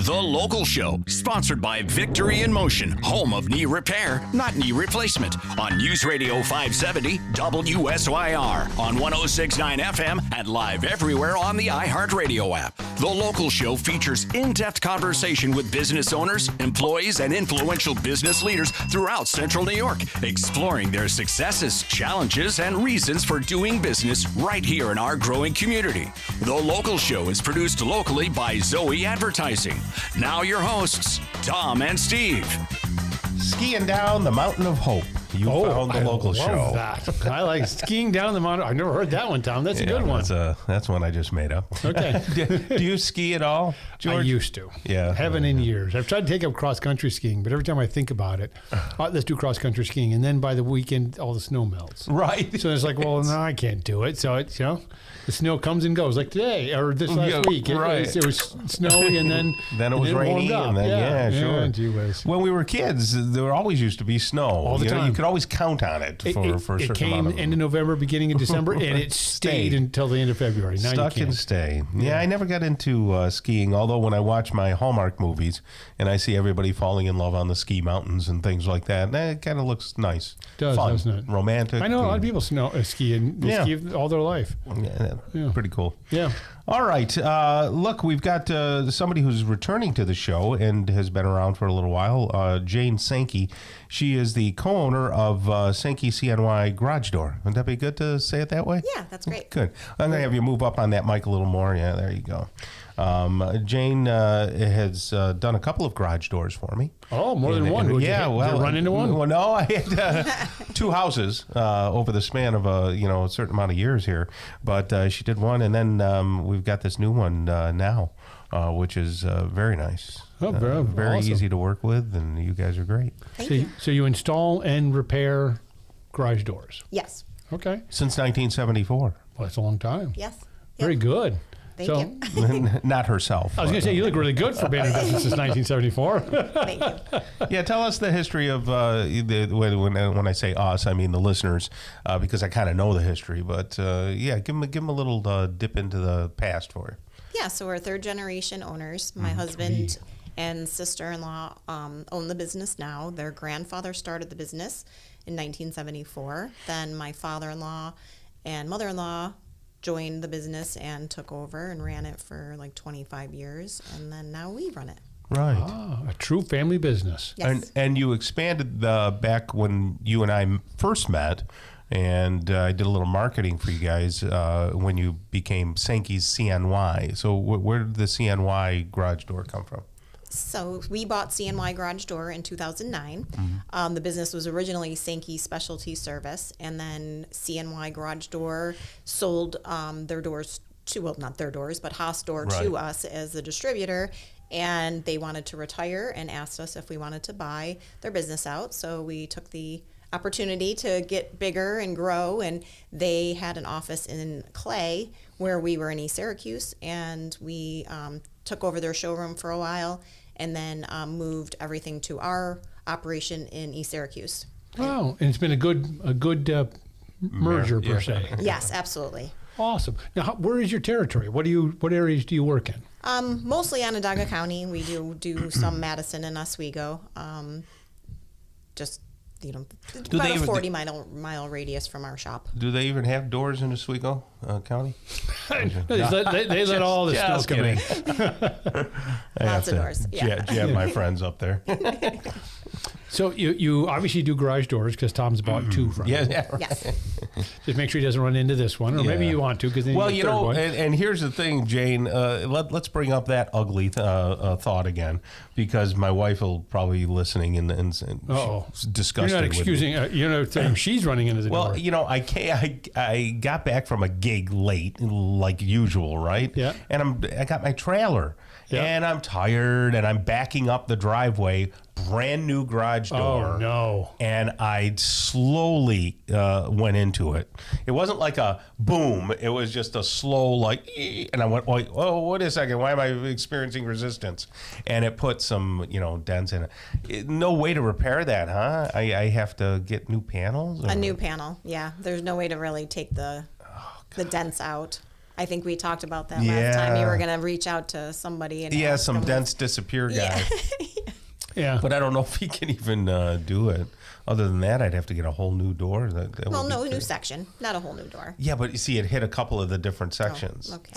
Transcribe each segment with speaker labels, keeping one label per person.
Speaker 1: The Local Show, sponsored by Victory in Motion, home of knee repair, not knee replacement, on News Radio 570 WSYR, on 106.9 FM, and live everywhere on the iHeartRadio app. The Local Show features in-depth conversation with business owners, employees, and influential business leaders throughout Central New York, exploring their successes, challenges, and reasons for doing business right here in our growing community. The Local Show is produced locally by Zoe Advertising. Now your hosts, Tom and Steve.
Speaker 2: Skiing down the Mountain of Hope. You found the Local Show.
Speaker 3: That. I like skiing down the mountain. I've never heard that one, Tom. That's a good one.
Speaker 2: That's one I just made up.
Speaker 3: Okay.
Speaker 2: Do you ski at all, George?
Speaker 3: I used to.
Speaker 2: Yeah.
Speaker 3: Haven't in years. I've tried to take up cross-country skiing, but every time I think about it, let's do cross-country skiing. And then by the weekend, all the snow melts.
Speaker 2: Right.
Speaker 3: So it's like, well, no, I can't do it. So it's, the snow comes and goes, like today or this last week. It was snowy and then
Speaker 2: it was rainy. And then, sure.
Speaker 3: Gee whiz.
Speaker 2: When we were kids, there always used to be snow.
Speaker 3: All the time.
Speaker 2: You could always count on it for a certain amount of
Speaker 3: It came end of November, beginning of December, and it stayed until the end of February. Now
Speaker 2: Stuck and stay. Yeah, I never got into skiing, although when I watch my Hallmark movies and I see everybody falling in love on the ski mountains and things like that, it kind of looks nice.
Speaker 3: It does,
Speaker 2: fun,
Speaker 3: doesn't it?
Speaker 2: Romantic.
Speaker 3: I know a lot of people ski and ski all their life.
Speaker 2: Yeah, pretty cool.
Speaker 3: Yeah.
Speaker 2: All right. Look, we've got somebody who's returning to the show and has been around for a little while, Jane Senke. She is the co-owner of Senke CNY Garage Door. Would that be good to say it that way?
Speaker 4: Yeah, that's great.
Speaker 2: Good. I'm going to have you move up on that mic a little more. Yeah, there you go. Jane has done a couple of garage doors for me.
Speaker 3: Oh, more than one. Did you run into one?
Speaker 2: Well, no, I had two houses over the span of a certain amount of years here. But she did one, and then we've got this new one now, which is very nice.
Speaker 3: Oh, very
Speaker 2: awesome. Easy to work with, and you guys are great.
Speaker 4: Thank you.
Speaker 3: So you install and repair garage doors?
Speaker 4: Yes.
Speaker 3: Okay.
Speaker 2: Since 1974.
Speaker 3: Well, that's a long time.
Speaker 4: Yes.
Speaker 3: Very good.
Speaker 4: Thank you.
Speaker 2: Not herself.
Speaker 3: I was going to say, you look really good for being in business since 1974.
Speaker 4: Thank you.
Speaker 2: Yeah, tell us the history of, when I say us, I mean the listeners, because I kind of know the history. But, give them a little dip into the past for you.
Speaker 4: Yeah, so we're third-generation owners. My husband and sister-in-law own the business now. Their grandfather started the business in 1974. Then my father-in-law and mother-in-law joined the business and took over and ran it for like 25 years, and then now we run it.
Speaker 2: Right.
Speaker 3: A true family business.
Speaker 4: Yes.
Speaker 2: And you expanded back when you and I first met, and I did a little marketing for you guys when you became Senke's CNY. So where did the CNY garage door come from?
Speaker 4: So we bought CNY Garage Door in 2009. The business was originally Senke Specialty Service, and then CNY Garage Door sold their doors to, well, not their doors, but Haas Door to us as the distributor, and they wanted to retire and asked us if we wanted to buy their business out. So we took the opportunity to get bigger and grow, and they had an office in Clay where we were in East Syracuse, and we took over their showroom for a while, and then moved everything to our operation in East Syracuse.
Speaker 3: Wow, and it's been a good merger per se.
Speaker 4: Yes, absolutely.
Speaker 3: Awesome. Now, where is your territory? What areas do you work in?
Speaker 4: Mostly Onondaga County. We do some Madison and Oswego. Just about a 40-mile radius from our shop.
Speaker 2: Do they even have doors in Oswego County?
Speaker 3: they let all the snow come in.
Speaker 4: Lots of doors.
Speaker 2: Jab my friends up there.
Speaker 3: So you obviously do garage doors because Tom's bought two from you.
Speaker 4: Yes.
Speaker 3: Just make sure he doesn't run into this one, or maybe you want to because then you get one.
Speaker 2: And here's the thing, Jane. Let's bring up that ugly thought again, because my wife will probably be listening and she's disgusted.
Speaker 3: You're not excusing. Saying she's running into the door.
Speaker 2: Well, I got back from a gig late, like usual, right?
Speaker 3: Yeah.
Speaker 2: And I got my trailer. Yeah. And I'm tired, and I'm backing up the driveway, brand new garage door.
Speaker 3: Oh, no.
Speaker 2: And I slowly went into it. It wasn't like a boom. It was just a slow, and I went, oh, wait a second. Why am I experiencing resistance? And it put some, dents in it. No way to repair that, huh? I have to get new panels?
Speaker 4: A new panel, yeah. There's no way to really take the dents out. I think we talked about that last time. You were going to reach out to somebody. And ask
Speaker 2: some
Speaker 4: them
Speaker 2: dense disappear guy.
Speaker 3: Yeah.
Speaker 2: But I don't know if he can even do it. Other than that, I'd have to get a whole new door. That
Speaker 4: well, no, new section, not a whole new door.
Speaker 2: Yeah, but you see, it hit a couple of the different sections.
Speaker 4: Oh, okay.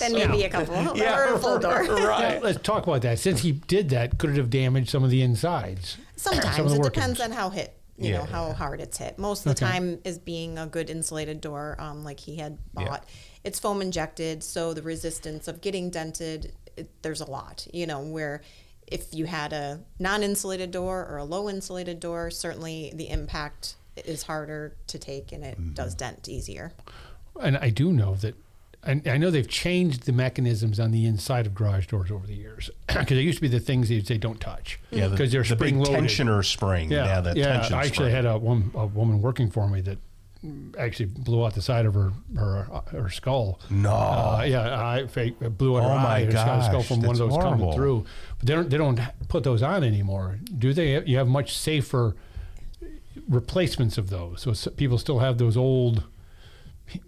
Speaker 4: Then maybe a couple. Or a full door.
Speaker 3: Right. Let's talk about that. Since he did that, could it have damaged some of the insides?
Speaker 4: Sometimes it depends on how how hard it's hit. Most of the time is being a good insulated door, like he had bought. Yeah. It's foam injected, so the resistance of getting dented, there's a lot. Where if you had a non-insulated door or a low insulated door, certainly the impact is harder to take and it does dent easier. And
Speaker 3: I do know that. I know they've changed the mechanisms on the inside of garage doors over the years, because there used to be the things they'd say don't touch.
Speaker 2: Yeah,
Speaker 3: because they're
Speaker 2: the
Speaker 3: spring
Speaker 2: big
Speaker 3: loaded.
Speaker 2: tensioner spring. Yeah, the tension
Speaker 3: I actually
Speaker 2: spring.
Speaker 3: had a woman working for me that actually blew out the side of her skull.
Speaker 2: No.
Speaker 3: I blew out her eye. Her skull from one of those coming through. But they don't put those on anymore, do they? You have much safer replacements of those. So people still have those old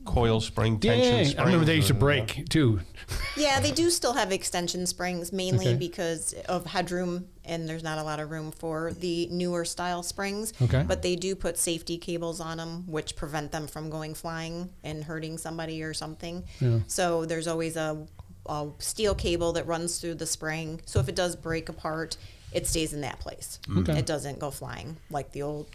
Speaker 2: coil spring, tension springs.
Speaker 3: I remember they used to break too.
Speaker 4: Yeah, they do still have extension springs, mainly because of headroom, and there's not a lot of room for the newer style springs.
Speaker 3: Okay.
Speaker 4: But they do put safety cables on them, which prevent them from going flying and hurting somebody or something.
Speaker 3: Yeah.
Speaker 4: So there's always a steel cable that runs through the spring. So if it does break apart, it stays in that place.
Speaker 3: Okay.
Speaker 4: It doesn't go flying like the old,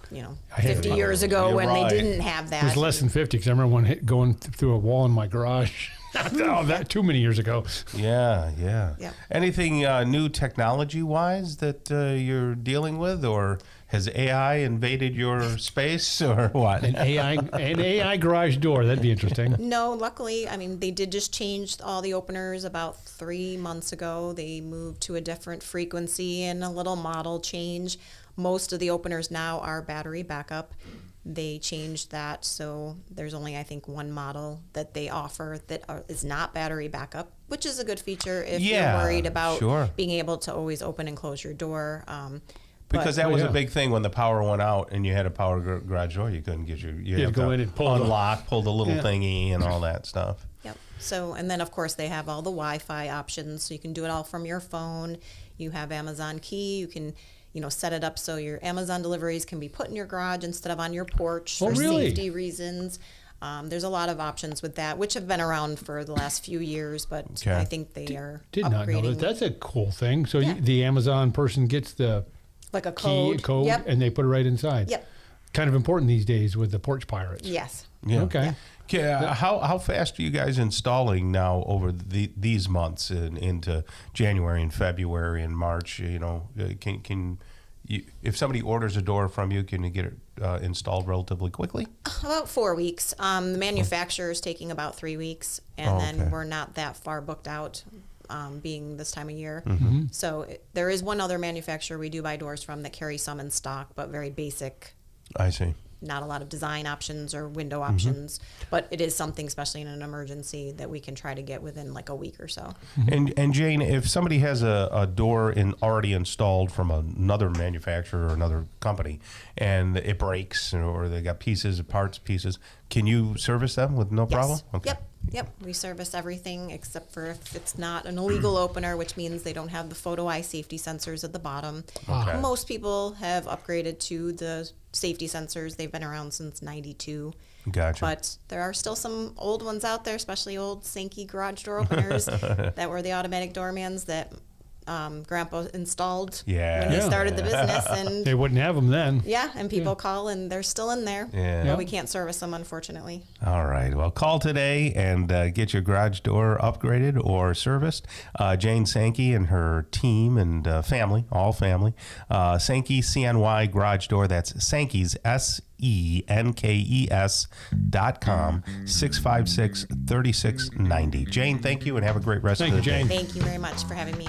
Speaker 4: 50 years ago when they didn't have that.
Speaker 3: It was less than 50, because I remember one going through a wall in my garage. That too many years ago.
Speaker 2: Yeah.
Speaker 4: Yep.
Speaker 2: Anything new technology-wise that you're dealing with, or has AI invaded your space, or what?
Speaker 3: An AI garage door. That'd be interesting.
Speaker 4: No, luckily, they did just change all the openers about 3 months ago. They moved to a different frequency and a little model change. Most of the openers now are battery backup. They changed that, so there's only, I think, one model that they offer that is not battery backup, which is a good feature if you're worried about being able to always open and close your door.
Speaker 2: Because that was a big thing when the power went out and you had a power garage door. You couldn't get you had to
Speaker 3: go in and pull the
Speaker 2: little thingy and all that stuff.
Speaker 4: Yep. So, and then of course they have all the Wi-Fi options, so you can do it all from your phone. You have Amazon Key. You can, set it up so your Amazon deliveries can be put in your garage instead of on your porch for safety reasons. There's a lot of options with that, which have been around for the last few years, but I think they are
Speaker 3: did
Speaker 4: upgrading.
Speaker 3: Not know that. That's a cool thing. So the Amazon person gets the
Speaker 4: like a
Speaker 3: code,
Speaker 4: yep.
Speaker 3: and they put it right inside.
Speaker 4: Yep.
Speaker 3: Kind of important these days with the porch pirates.
Speaker 4: Yes.
Speaker 2: Yeah.
Speaker 3: Okay.
Speaker 2: Yeah. How fast are you guys installing now over these months into January and February and March? Can you, if somebody orders a door from you, can you get it installed relatively quickly?
Speaker 4: About 4 weeks. The manufacturer is taking about 3 weeks, and then we're not that far booked out. Being this time of year.
Speaker 3: Mm-hmm.
Speaker 4: So there is one other manufacturer we do buy doors from that carries some in stock, but very basic.
Speaker 2: I see.
Speaker 4: Not a lot of design options or window options, but it is something, especially in an emergency, that we can try to get within like a week or so.
Speaker 2: And Jane, if somebody has a door already installed from another manufacturer or another company, and it breaks or they got parts, can you service them with no problem? Okay.
Speaker 4: Yep. We service everything except for if it's not an illegal opener, which means they don't have the photo eye safety sensors at the bottom.
Speaker 2: Okay.
Speaker 4: Most people have upgraded to the safety sensors. They've been around since '92.
Speaker 2: Gotcha.
Speaker 4: But there are still some old ones out there, especially old Senke garage door openers that were the automatic doormans that Grandpa installed when he started the business, and
Speaker 3: they wouldn't have them then.
Speaker 4: Yeah, and people call and they're still in there.
Speaker 2: Yeah.
Speaker 4: But we can't service them, unfortunately.
Speaker 2: All right. Well, call today and get your garage door upgraded or serviced. Jane Senke and her team and family, all family. Senke CNY garage door. That's Senke's SENKES.com 656-3690. Jane, thank you and have a great rest of the day.
Speaker 3: Jane.
Speaker 4: Thank you very much for having me.